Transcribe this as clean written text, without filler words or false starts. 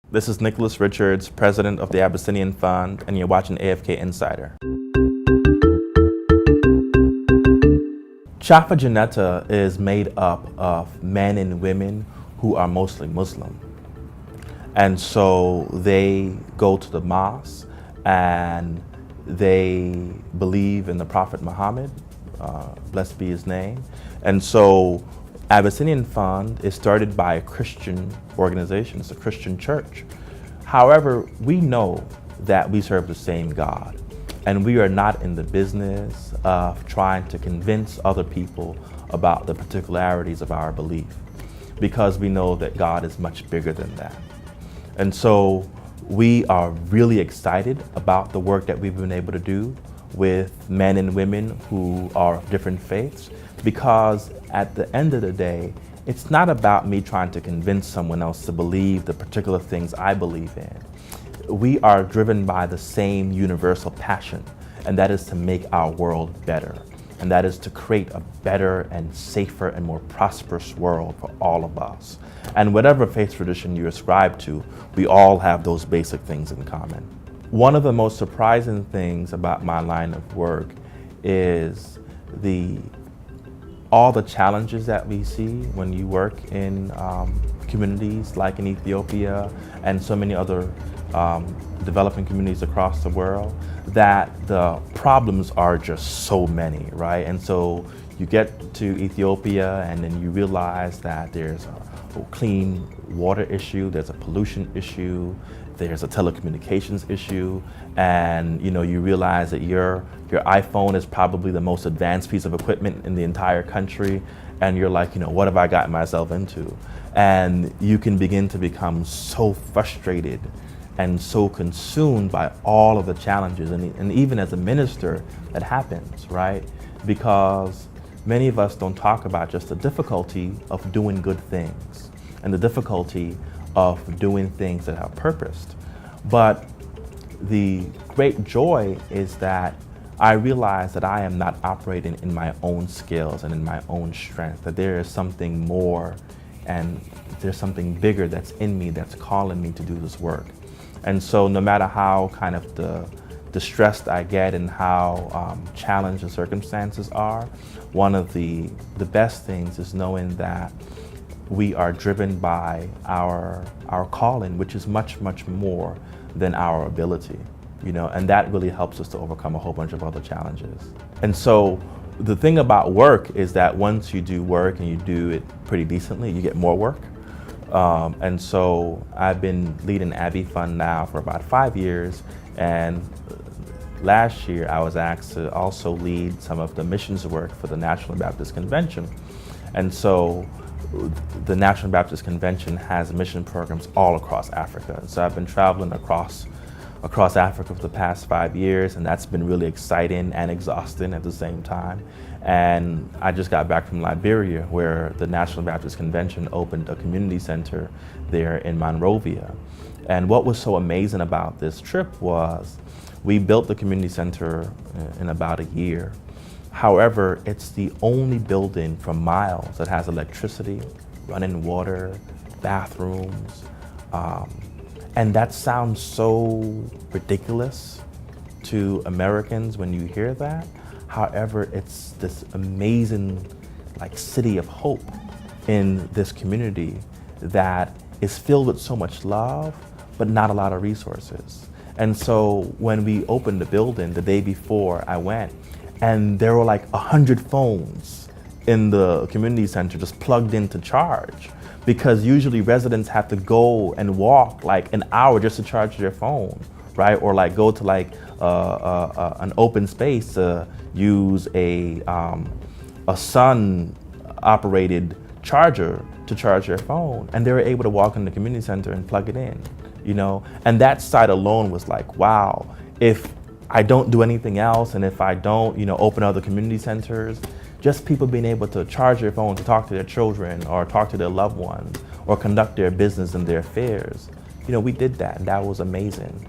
This is Nicholas Richards, president of the Abyssinian Fund, and you're watching AFKInsider. Chafa Janeta is made up of men and women who are mostly Muslim. And so they go to the mosque and they believe in the Prophet Muhammad, blessed be his name. And so Abyssinian Fund is started by a Christian organization, it's a Christian church. However, we know that we serve the same God, and we are not in the business of trying to convince other people about the particularities of our belief, because we know that God is much bigger than that. And so we are really excited about the work that we've been able to do with men and women who are of different faiths, because at the end of the day, it's not about me trying to convince someone else to believe the particular things I believe in. We are driven by the same universal passion, and that is to make our world better. And that is to create a better and safer and more prosperous world for all of us. And whatever faith tradition you ascribe to, we all have those basic things in common. One of the most surprising things about my line of work is all the challenges that we see when you work in communities like in Ethiopia and so many other developing communities across the world, that the problems are just so many, right? And so you get to Ethiopia and then you realize that there's a clean water issue, there's a pollution issue, there's a telecommunications issue, and you realize that your iPhone is probably the most advanced piece of equipment in the entire country, and you're like, what have I gotten myself into? And you can begin to become so frustrated and so consumed by all of the challenges, and even as a minister, that happens, right? Because many of us don't talk about just the difficulty of doing good things and the difficulty of doing things that are purposed. But the great joy is that I realize that I am not operating in my own skills and in my own strength, that there is something more and there's something bigger that's in me that's calling me to do this work. And so no matter how kind of distressed I get and how challenged the circumstances are, one of the best things is knowing that we are driven by our calling, which is much, much more than our ability, and that really helps us to overcome a whole bunch of other challenges. And so the thing about work is that once you do work and you do it pretty decently, you get more work. And so I've been leading Abbey Fund now for about 5 years, and last year I was asked to also lead some of the missions work for the National Baptist Convention. And so the National Baptist Convention has mission programs all across Africa. So I've been traveling across Africa for the past 5 years, and that's been really exciting and exhausting at the same time. And I just got back from Liberia, where the National Baptist Convention opened a community center there in Monrovia. And what was so amazing about this trip was we built the community center in about a year. However, it's the only building for miles that has electricity, running water, bathrooms, and that sounds so ridiculous to Americans when you hear that. However, it's this amazing city of hope in this community that is filled with so much love, but not a lot of resources. And so when we opened the building the day before I went, and there were 100 phones in the community center just plugged in to charge, because usually residents have to go and walk an hour just to charge their phone, right? Or go to an open space to use a sun-operated charger to charge their phone, and they were able to walk in the community center and plug it in, And that side alone was wow, if I don't do anything else, and if I don't, open other community centers, just people being able to charge their phone to talk to their children or talk to their loved ones or conduct their business and their affairs. We did that, and that was amazing.